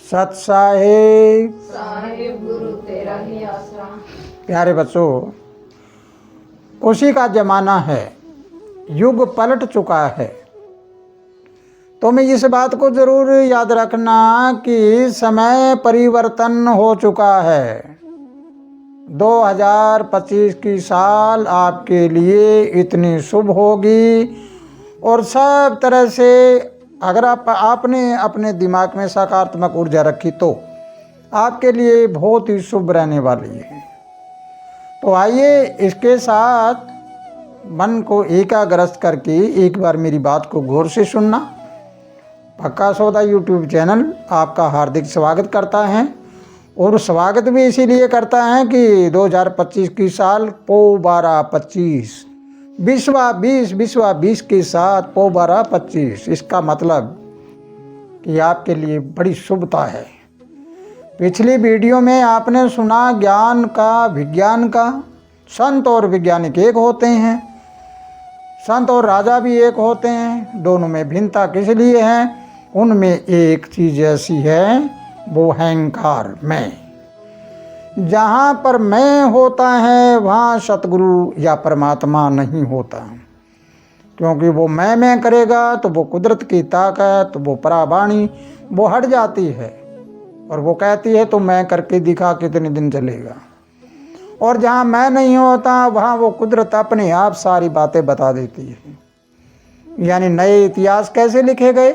सत साहेब साहेब गुरु तेरा ही आसरा। प्यारे बच्चों, खुशी का जमाना है, युग पलट चुका है। तो मैं इस बात को जरूर याद रखना कि समय परिवर्तन हो चुका है। 2025 की साल आपके लिए इतनी शुभ होगी और सब तरह से अगर आपने अपने दिमाग में सकारात्मक ऊर्जा रखी तो आपके लिए बहुत ही शुभ रहने वाली है। तो आइए इसके साथ मन को एकाग्रस्त करके एक बार मेरी बात को गौर से सुनना। पक्का सौदा यूट्यूब चैनल आपका हार्दिक स्वागत करता है और स्वागत भी इसीलिए करता है कि 2025 की साल पो 12-25 विश्वा 20 के साथ पो 12-25, इसका मतलब कि आपके लिए बड़ी शुभता है। पिछली वीडियो में आपने सुना ज्ञान का, विज्ञान का। संत और वैज्ञानिक एक होते हैं, संत और राजा भी एक होते हैं। दोनों में भिन्नता किस लिए है? उनमें एक चीज़ ऐसी है, वो अहंकार, मैं। जहाँ पर मैं होता है वहाँ सतगुरु या परमात्मा नहीं होता, क्योंकि वो मैं करेगा तो वो कुदरत की ताकत, वो परावाणी वो हट जाती है और वो कहती है तो मैं करके दिखा कितने दिन चलेगा। और जहाँ मैं नहीं होता वहाँ वो कुदरत अपने आप सारी बातें बता देती है। यानी नए इतिहास कैसे लिखे गए?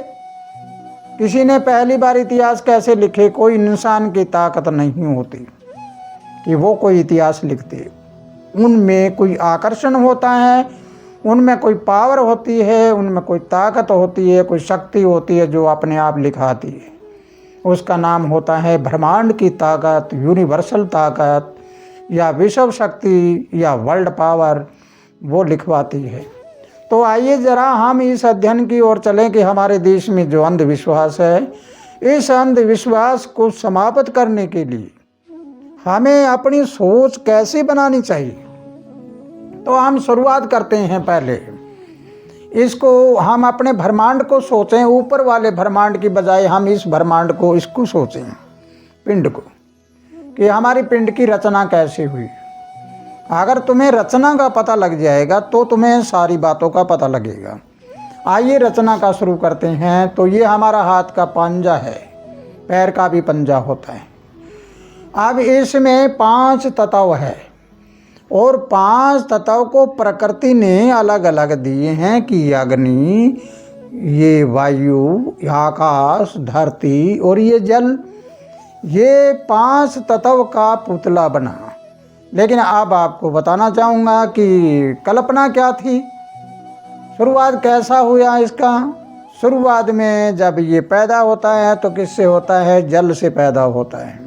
किसी ने पहली बार इतिहास कैसे लिखे? कोई इंसान की ताकत नहीं होती कि वो कोई इतिहास लिखते। उनमें कोई आकर्षण होता है, उनमें कोई पावर होती है, उनमें कोई ताकत होती है, कोई शक्ति होती है जो अपने आप लिखाती है। उसका नाम होता है ब्रह्मांड की ताकत, यूनिवर्सल ताकत या विश्व शक्ति या वर्ल्ड पावर, वो लिखवाती है। तो आइए ज़रा हम इस अध्ययन की ओर चलें कि हमारे देश में जो अंधविश्वास है, इस अंधविश्वास को समाप्त करने के लिए हमें अपनी सोच कैसे बनानी चाहिए। तो हम शुरुआत करते हैं। पहले इसको हम अपने ब्रह्मांड को सोचें, ऊपर वाले ब्रह्मांड की बजाय हम इस ब्रह्मांड को, इसको सोचें, पिंड को, कि हमारी पिंड की रचना कैसे हुई। अगर तुम्हें रचना का पता लग जाएगा तो तुम्हें सारी बातों का पता लगेगा। आइए रचना का शुरू करते हैं। तो ये हमारा हाथ का पंजा है, पैर का भी पंजा होता है। अब इसमें 5 तत्व है और 5 तत्व को प्रकृति ने अलग अलग दिए हैं कि अग्नि, ये वायु, आकाश, धरती और ये जल। ये 5 तत्व का पुतला बना। लेकिन अब आपको बताना चाहूँगा कि कल्पना क्या थी, शुरुआत कैसा हुआ इसका। शुरुआत में जब ये पैदा होता है तो किससे होता है? जल से पैदा होता है।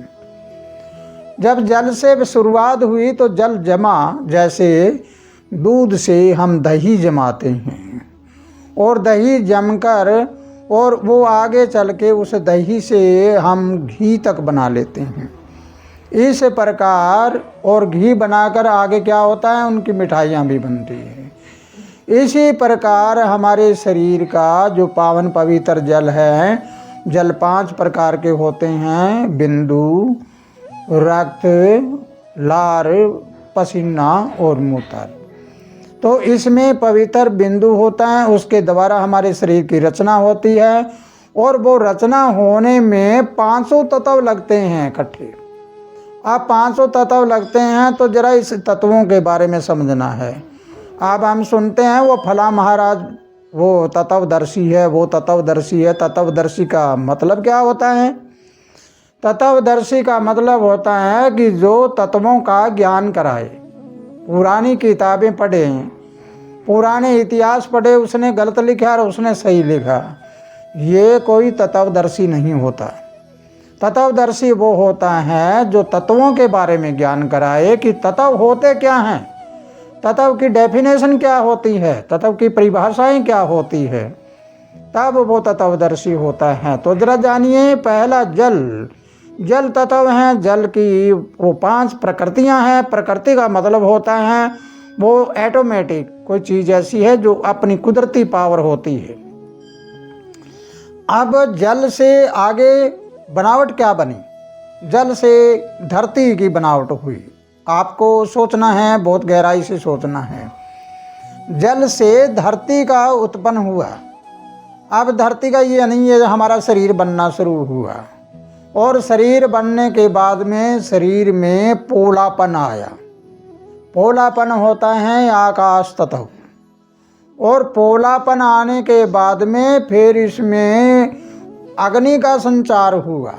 जब जल से शुरुआत हुई तो जल जमा, जैसे दूध से हम दही जमाते हैं और दही जमकर और वो आगे चल के उस दही से हम घी तक बना लेते हैं। इस प्रकार और घी बनाकर आगे क्या होता है? उनकी मिठाइयाँ भी बनती है। इसी प्रकार हमारे शरीर का जो पावन पवित्र जल है, जल 5 प्रकार के होते हैं: बिंदु, रक्त, लार, पसीना और मूत्र। तो इसमें पवित्र बिंदु होता है, उसके द्वारा हमारे शरीर की रचना होती है और वो रचना होने में 500 तत्व लगते हैं इकट्ठे। अब 500 तत्व लगते हैं तो जरा इस तत्वों के बारे में समझना है। अब हम सुनते हैं वो फला महाराज वो तत्वदर्शी है, वो तत्वदर्शी है। तत्वदर्शी का मतलब क्या होता है? तत्वदर्शी का मतलब होता है कि जो तत्वों का ज्ञान कराए। पुरानी किताबें पढ़े, पुराने इतिहास पढ़े, उसने गलत लिखा और उसने सही लिखा, ये कोई तत्वदर्शी नहीं होता। तत्वदर्शी वो होता है जो तत्वों के बारे में ज्ञान कराए कि तत्व होते क्या हैं, तत्व की डेफिनेशन क्या होती है, तत्व की परिभाषाएं क्या होती है, तब वो तत्वदर्शी होता है। तो जरा जानिए, पहला जल। जल तत्व हैं, जल की वो 5 प्रकृतियां हैं। प्रकृति का मतलब होता है वो ऑटोमेटिक कोई चीज़ ऐसी है जो अपनी कुदरती पावर होती है। अब जल से आगे बनावट क्या बनी? जल से धरती की बनावट हुई। आपको सोचना है, बहुत गहराई से सोचना है। जल से धरती का उत्पन्न हुआ। अब धरती का ये नहीं है हमारा शरीर बनना शुरू हुआ, और शरीर बनने के बाद में शरीर में पोलापन आया। पोलापन होता है आकाश तत्व, और पोलापन आने के बाद में फिर इसमें अग्नि का संचार हुआ।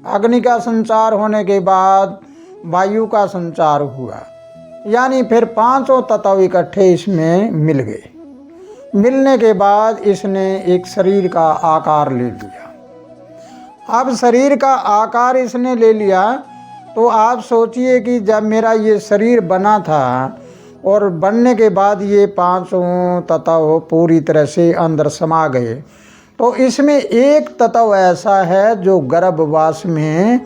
अग्नि का संचार होने के बाद वायु का संचार हुआ, यानी फिर पांचों तत्व इकट्ठे इसमें मिल गए। मिलने के बाद इसने एक शरीर का आकार ले लिया। अब शरीर का आकार इसने ले लिया, तो आप सोचिए कि जब मेरा ये शरीर बना था और बनने के बाद ये पांचों तत्व पूरी तरह से अंदर समा गए, तो इसमें एक तत्व ऐसा है जो गर्भवास में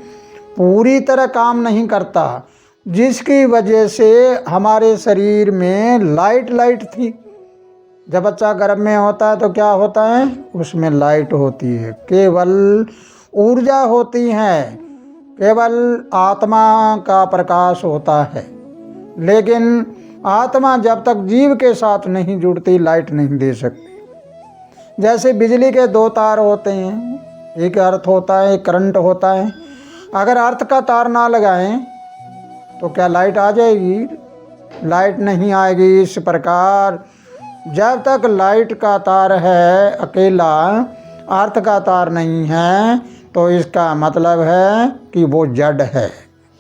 पूरी तरह काम नहीं करता, जिसकी वजह से हमारे शरीर में लाइट थी। जब बच्चा गर्भ में होता है तो क्या होता है? उसमें लाइट होती है, केवल ऊर्जा होती है, केवल आत्मा का प्रकाश होता है। लेकिन आत्मा जब तक जीव के साथ नहीं जुड़ती लाइट नहीं दे सकती। जैसे बिजली के दो तार होते हैं, एक अर्थ होता है, एक करंट होता है। अगर अर्थ का तार ना लगाएं तो क्या लाइट आ जाएगी? लाइट नहीं आएगी। इस प्रकार जब तक लाइट का तार है अकेला, अर्थ का तार नहीं है, तो इसका मतलब है कि वो जड़ है,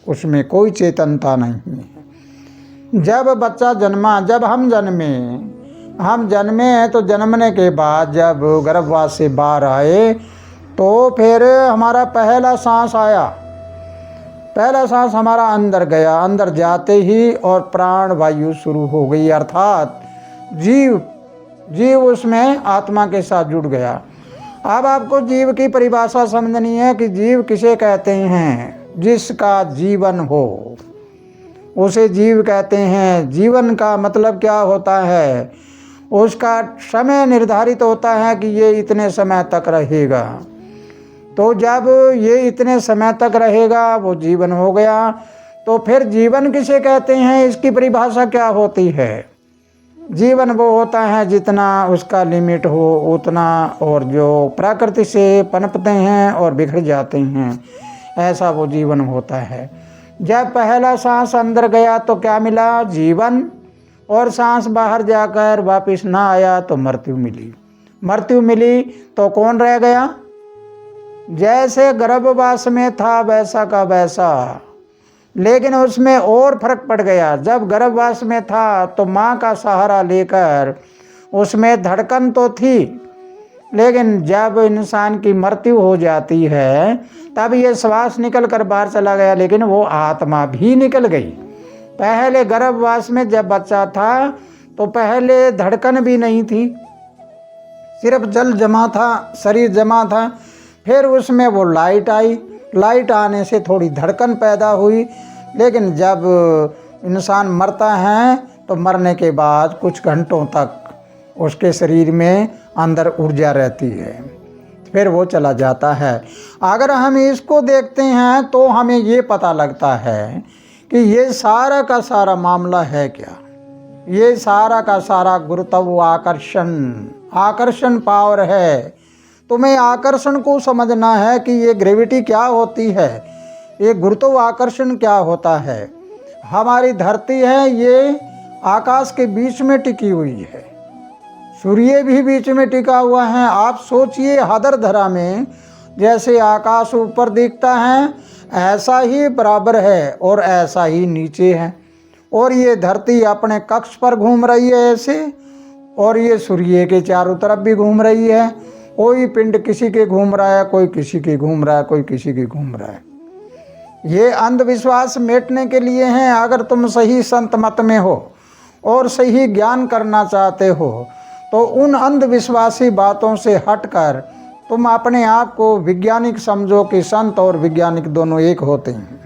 उसमें कोई चेतनता नहीं है। जब बच्चा जन्मा, जब हम जन्मे हैं, तो जन्मने के बाद जब गर्भवास से बाहर आए तो फिर हमारा पहला सांस आया। पहला सांस हमारा अंदर गया, अंदर जाते ही और प्राण वायु शुरू हो गई, अर्थात जीव उसमें आत्मा के साथ जुड़ गया। अब आपको जीव की परिभाषा समझनी है कि जीव किसे कहते हैं? जिसका जीवन हो उसे जीव कहते हैं। जीवन का मतलब क्या होता है? उसका समय निर्धारित होता है कि ये इतने समय तक रहेगा। तो जब ये इतने समय तक रहेगा वो जीवन हो गया। तो फिर जीवन किसे कहते हैं? इसकी परिभाषा क्या होती है? जीवन वो होता है जितना उसका लिमिट हो उतना, और जो प्रकृति से पनपते हैं और बिखर जाते हैं, ऐसा वो जीवन होता है। जब पहला सांस अंदर गया तो क्या मिला? जीवन। और सांस बाहर जाकर वापस ना आया तो मृत्यु मिली। मृत्यु मिली तो कौन रह गया? जैसे गर्भवास में था वैसा का वैसा, लेकिन उसमें और फर्क पड़ गया। जब गर्भवास में था तो माँ का सहारा लेकर उसमें धड़कन तो थी, लेकिन जब इंसान की मृत्यु हो जाती है तब ये श्वास निकल कर बाहर चला गया, लेकिन वो आत्मा भी निकल गई। पहले गर्भवास में जब बच्चा था तो पहले धड़कन भी नहीं थी, सिर्फ जल जमा था, शरीर जमा था। फिर उसमें वो लाइट आई, लाइट आने से थोड़ी धड़कन पैदा हुई। लेकिन जब इंसान मरता है तो मरने के बाद कुछ घंटों तक उसके शरीर में अंदर ऊर्जा रहती है, फिर वो चला जाता है। अगर हम इसको देखते हैं तो हमें ये पता लगता है कि ये सारा का सारा मामला है क्या? ये सारा का सारा आकर्षण पावर है। तुम्हें आकर्षण को समझना है कि ये ग्रेविटी क्या होती है, ये गुरुत्वाकर्षण क्या होता है। हमारी धरती है, ये आकाश के बीच में टिकी हुई है, सूर्य भी बीच में टिका हुआ है। आप सोचिए हदर धरा में जैसे आकाश ऊपर दिखता है ऐसा ही बराबर है और ऐसा ही नीचे है। और ये धरती अपने कक्ष पर घूम रही है ऐसे, और ये सूर्य के चारों तरफ भी घूम रही है। कोई पिंड किसी के घूम रहा है, कोई किसी के घूम रहा है, कोई किसी के घूम रहा है। ये अंधविश्वास मिटने के लिए हैं। अगर तुम सही संत मत में हो और सही ज्ञान करना चाहते हो तो उन अंधविश्वासी बातों से हटकर तुम अपने आप को वैज्ञानिक समझो कि संत और वैज्ञानिक दोनों एक होते हैं।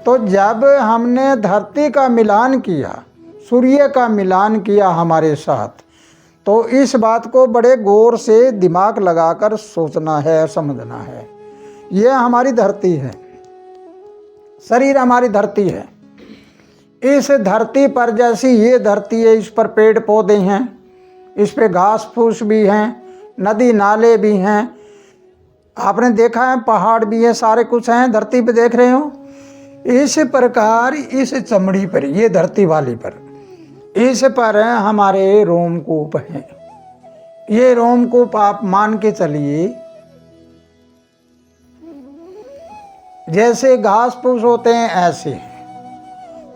तो जब हमने धरती का मिलान किया, सूर्य का मिलान किया हमारे साथ, तो इस बात को बड़े गौर से दिमाग लगाकर सोचना है, समझना है। ये हमारी धरती है, शरीर हमारी धरती है। इस धरती पर जैसी ये धरती है, इस पर पेड़ पौधे हैं, इस पे घास फूस भी हैं, नदी नाले भी हैं, आपने देखा है पहाड़ भी है, सारे कुछ हैं धरती पे, देख रहे हो। इस प्रकार इस चमड़ी पर, ये धरती वाली पर, इस पर हमारे रोमकूप हैं। ये रोमकूप आप मान के चलिए जैसे घास फूस होते हैं ऐसे,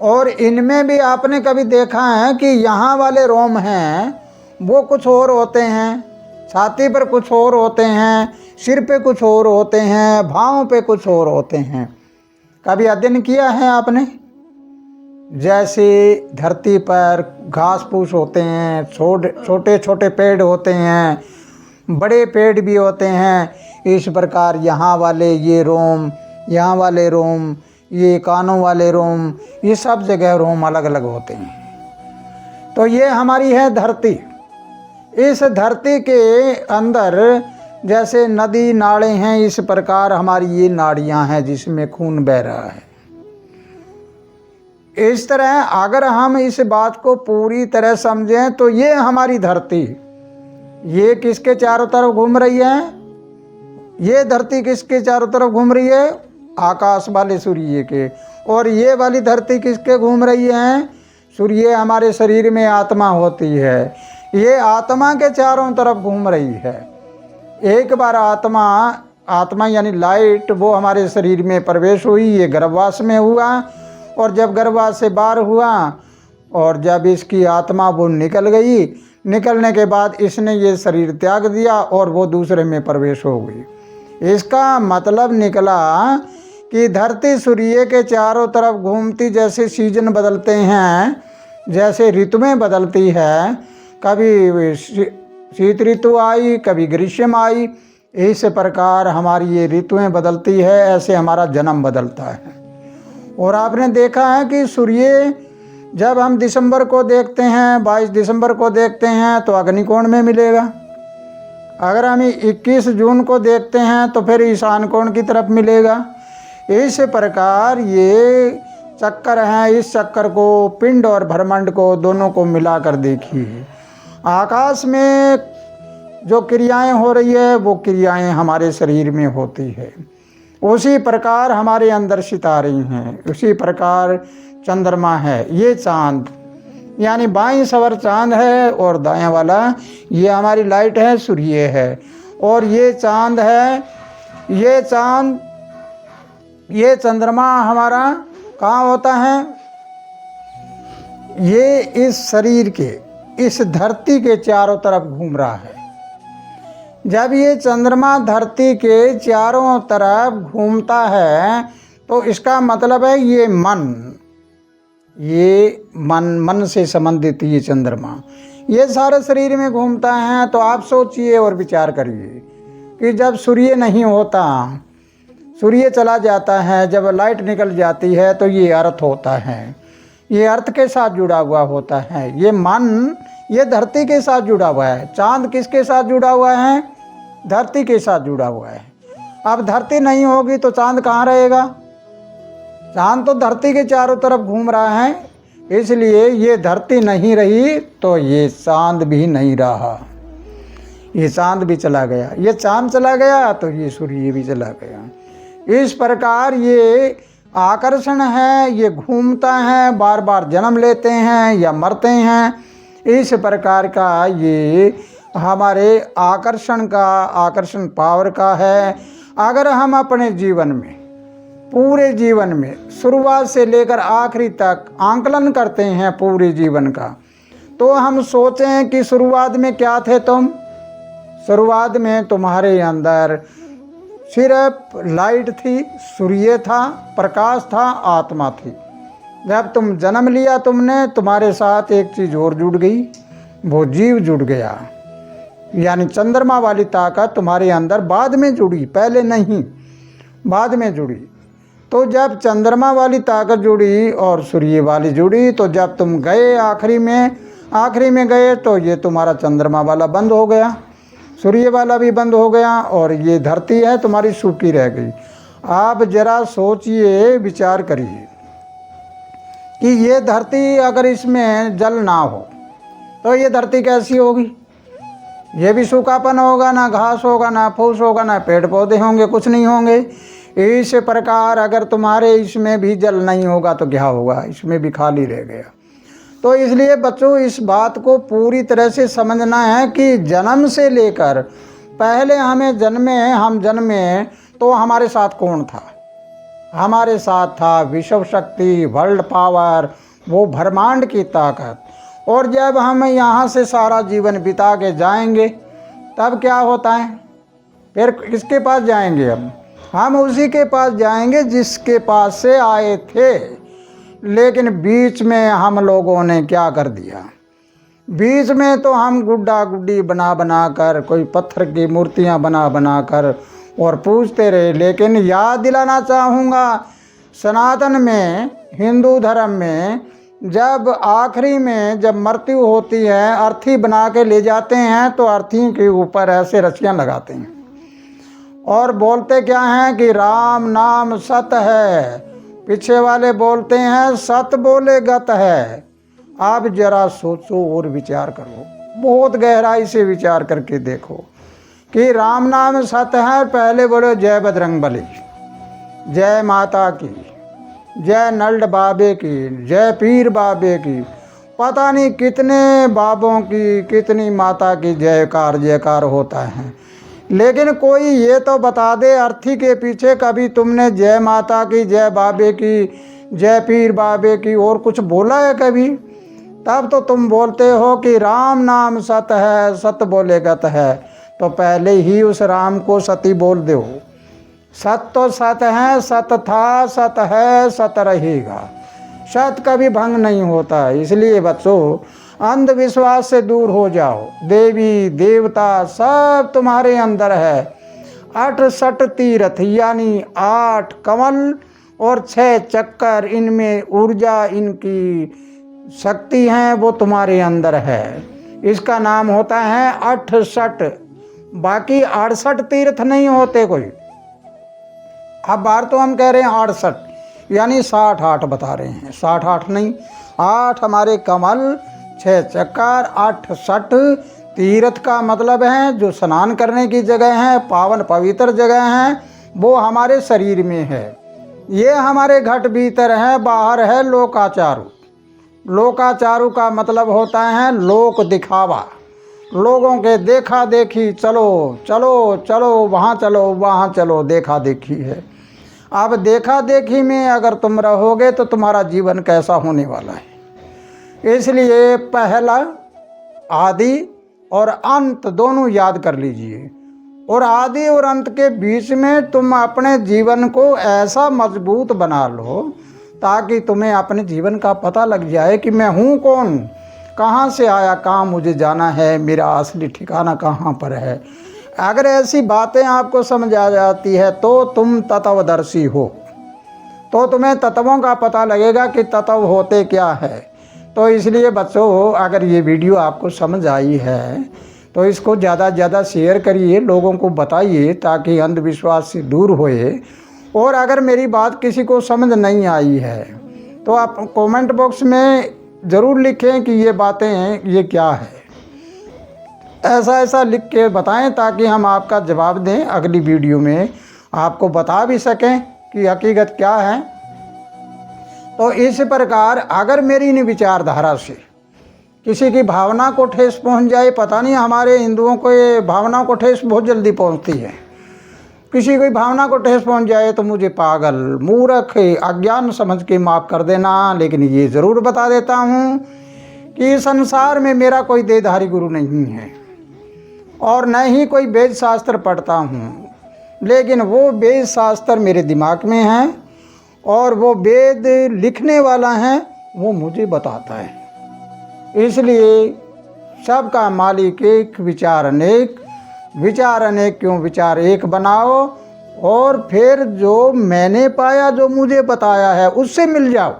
और इनमें भी आपने कभी देखा है कि यहाँ वाले रोम हैं वो कुछ और होते हैं, छाती पर कुछ और होते हैं, सिर पे कुछ और होते हैं, भावों पे कुछ और होते हैं। कभी अध्ययन किया है आपने? जैसे धरती पर घास फूस होते हैं, छोटे छोटे पेड़ होते हैं, बड़े पेड़ भी होते हैं, इस प्रकार यहाँ वाले ये रोम, यहाँ वाले रोम, ये कानों वाले रोम, ये सब जगह रोम अलग अलग होते हैं। तो ये हमारी है धरती। इस धरती के अंदर जैसे नदी नाले हैं, इस प्रकार हमारी ये नाड़ियाँ हैं जिसमें खून बह रहा है। इस तरह अगर हम इस बात को पूरी तरह समझें तो ये हमारी धरती, ये किसके चारों तरफ घूम रही है? ये धरती किसके चारों तरफ घूम रही है? आकाश वाले सूर्य के। और ये वाली धरती किसके घूम रही है? सूर्य हमारे शरीर में आत्मा होती है, ये आत्मा के चारों तरफ घूम रही है। एक बार आत्मा यानी लाइट वो हमारे शरीर में प्रवेश हुई, ये गर्भवास में हुआ, और जब गर्भवास से बाहर हुआ और जब इसकी आत्मा वो निकल गई, निकलने के बाद इसने ये शरीर त्याग दिया और वो दूसरे में प्रवेश हो गई। इसका मतलब निकला कि धरती सूर्य के चारों तरफ घूमती, जैसे सीजन बदलते हैं, जैसे ऋतुएं बदलती है, कभी शीत ऋतु आई, कभी ग्रीष्म आई, इस प्रकार हमारी ये ऋतुएं बदलती है, ऐसे हमारा जन्म बदलता है। और आपने देखा है कि सूर्य जब हम दिसंबर को देखते हैं, 22 दिसंबर को देखते हैं तो अग्निकोण में मिलेगा। अगर हम 21 जून को देखते हैं तो फिर ईशान कोण की तरफ मिलेगा। इस प्रकार ये चक्कर हैं, इस चक्कर को, पिंड और ब्रह्मांड को, दोनों को मिलाकर देखिए। आकाश में जो क्रियाएं हो रही है वो क्रियाएं हमारे शरीर में होती है। उसी प्रकार हमारे अंदर सितारे हैं, उसी प्रकार चंद्रमा है, ये चांद यानी बाईं सवर चांद है, और दाएं वाला ये हमारी लाइट है, सूर्य है। और ये चांद है, ये चंद्रमा हमारा कहाँ होता है? ये इस शरीर के, इस धरती के चारों तरफ घूम रहा है। जब ये चंद्रमा धरती के चारों तरफ घूमता है तो इसका मतलब है ये मन से संबंधित ये चंद्रमा, ये सारे शरीर में घूमता है। तो आप सोचिए और विचार करिए कि जब सूर्य नहीं होता, सूर्य चला जाता है, जब लाइट निकल जाती है तो ये अर्थ होता है, ये अर्थ के साथ जुड़ा हुआ होता है। ये मन ये धरती के साथ जुड़ा हुआ है। चांद किसके साथ जुड़ा हुआ है? धरती के साथ जुड़ा हुआ है। अब धरती नहीं होगी तो चांद कहाँ रहेगा? चांद तो धरती के चारों तरफ घूम रहा है, इसलिए ये धरती नहीं रही तो ये चांद भी नहीं रहा। ये चांद भी चला गया, ये चांद चला गया तो ये सूर्य भी चला गया। इस प्रकार ये आकर्षण है, ये घूमता है, बार बार जन्म लेते हैं या मरते हैं। इस प्रकार का ये हमारे आकर्षण पावर का है। अगर हम अपने जीवन में, पूरे जीवन में, शुरुआत से लेकर आखिरी तक आंकलन करते हैं पूरे जीवन का, तो हम सोचें कि शुरुआत में क्या थे तुम? शुरुआत में तुम्हारे अंदर सिर्फ लाइट थी, सूर्य था, प्रकाश था, आत्मा थी। जब तुम जन्म लिया तुमने, तुम्हारे साथ एक चीज़ और जुड़ गई, वो जीव जुड़ गया, यानी चंद्रमा वाली ताकत तुम्हारे अंदर बाद में जुड़ी, पहले नहीं, बाद में जुड़ी। तो जब चंद्रमा वाली ताकत जुड़ी और सूर्य वाली जुड़ी, तो जब तुम गए आखिरी में गए तो ये तुम्हारा चंद्रमा वाला बंद हो गया। सूर्य वाला भी बंद हो गया और ये धरती है तुम्हारी सूखी रह गई। आप जरा सोचिए, विचार करिए कि ये धरती अगर इसमें जल ना हो तो ये धरती कैसी होगी? ये भी सूखापन होगा, ना घास होगा, ना फूस होगा, ना पेड़ पौधे होंगे, कुछ नहीं होंगे। इस प्रकार अगर तुम्हारे इसमें भी जल नहीं होगा तो क्या होगा? इसमें भी खाली रह गया। तो इसलिए बच्चों इस बात को पूरी तरह से समझना है कि जन्म से लेकर पहले हम जन्मे तो हमारे साथ कौन था? हमारे साथ था विश्व शक्ति, वर्ल्ड पावर, वो ब्रह्मांड की ताकत। और जब हम यहाँ से सारा जीवन बिता के जाएंगे तब क्या होता है? फिर किसके पास जाएंगे? हम उसी के पास जाएंगे जिसके पास से आए थे। लेकिन बीच में हम लोगों ने क्या कर दिया? बीच में तो हम गुड्डा गुड्डी बना कर, कोई पत्थर की मूर्तियाँ बना कर और पूजते रहे। लेकिन याद दिलाना चाहूँगा, सनातन में, हिंदू धर्म में जब आखिरी में जब मृत्यु होती है, अर्थी बना के ले जाते हैं तो अर्थी के ऊपर ऐसे रस्सियाँ लगाते हैं और बोलते क्या हैं कि राम नाम सत है। पीछे वाले बोलते हैं सत बोले गत है। आप जरा सोचो और विचार करो, बहुत गहराई से विचार करके देखो कि राम नाम सत है। पहले बोलो जय बजरंगबली, जय माता की, जय नल्ड बाबे की, जय पीर बाबे की, पता नहीं कितने बाबों की, कितनी माता की जयकार होता है। लेकिन कोई ये तो बता दे अर्थी के पीछे कभी तुमने जय माता की, जय बाबे की, जय पीर बाबे की और कुछ बोला है कभी? तब तो तुम बोलते हो कि राम नाम सत है, सत बोले गत है। तो पहले ही उस राम को सती बोल दो। सत तो सत है, सत था, सत है, सत रहेगा। सत कभी भंग नहीं होता। इसलिए बच्चों अंधविश्वास से दूर हो जाओ। देवी देवता सब तुम्हारे अंदर है। 68 तीर्थ यानी 8 कमल और 6 चक्कर, इनमें ऊर्जा, इनकी शक्ति है, वो तुम्हारे अंदर है। इसका नाम होता है 68। बाकी 68 तीर्थ नहीं होते कोई। अब बार तो हम कह रहे हैं 68 यानी 68 बता रहे हैं। 68 नहीं, 8 हमारे कमल, 6 चक्कर, 68 तीर्थ का मतलब है जो स्नान करने की जगह है, पावन पवित्र जगह है, वो हमारे शरीर में है। ये हमारे घट भीतर है, बाहर है लोकाचारू। लोकाचारू का मतलब होता है लोक दिखावा, लोगों के देखा देखी, चलो चलो चलो वहाँ चलो वहाँ चलो, देखा देखी है। अब देखा देखी में अगर तुम रहोगे तो तुम्हारा जीवन कैसा होने वाला है? इसलिए पहला, आदि और अंत दोनों याद कर लीजिए। और आदि और अंत के बीच में तुम अपने जीवन को ऐसा मजबूत बना लो ताकि तुम्हें अपने जीवन का पता लग जाए कि मैं हूँ कौन, कहाँ से आया, कहाँ मुझे जाना है, मेरा असली ठिकाना कहाँ पर है। अगर ऐसी बातें आपको समझ आ जाती है तो तुम तत्वदर्शी हो, तो तुम्हें तत्वों का पता लगेगा कि तत्व होते क्या है। तो इसलिए बच्चों अगर ये वीडियो आपको समझ आई है तो इसको ज़्यादा से ज़्यादा शेयर करिए, लोगों को बताइए ताकि अंधविश्वास से दूर होए। और अगर मेरी बात किसी को समझ नहीं आई है तो आप कमेंट बॉक्स में ज़रूर लिखें कि ये बातें हैं, ये क्या है, ऐसा ऐसा लिख के बताएं ताकि हम आपका जवाब दें। अगली वीडियो में आपको बता भी सकें कि हकीकत क्या है। तो इस प्रकार अगर मेरी इन विचारधारा से किसी की भावना को ठेस पहुंच जाए, पता नहीं हमारे हिंदुओं को ये भावना को ठेस बहुत जल्दी पहुंचती है। किसी की भावना को ठेस पहुंच जाए तो मुझे पागल, मूर्ख, अज्ञान समझ के माफ़ कर देना। लेकिन ये ज़रूर बता देता हूँ कि संसार में मेरा कोई देहधारी गुरु नहीं है और न ही कोई वेद शास्त्र पढ़ता हूँ। लेकिन वो वेद शास्त्र मेरे दिमाग में है और वो वेद लिखने वाला है, वो मुझे बताता है। इसलिए सबका मालिक एक, विचार अनेक, विचार अनेक क्यों विचार एक बनाओ। और फिर जो मैंने पाया, जो मुझे बताया है, उससे मिल जाओ।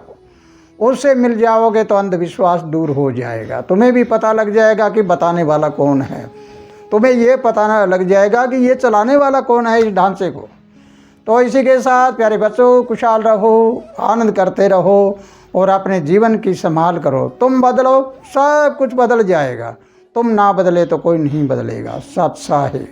उससे मिल जाओगे तो अंधविश्वास दूर हो जाएगा। तुम्हें भी पता लग जाएगा कि बताने वाला कौन है। तुम्हें ये पता ना लग जाएगा कि ये चलाने वाला कौन है इस ढांचे को। तो इसी के साथ प्यारे बच्चों, खुशहाल रहो, आनंद करते रहो और अपने जीवन की संभाल करो। तुम बदलो, सब कुछ बदल जाएगा। तुम ना बदले तो कोई नहीं बदलेगा। सत साहिब।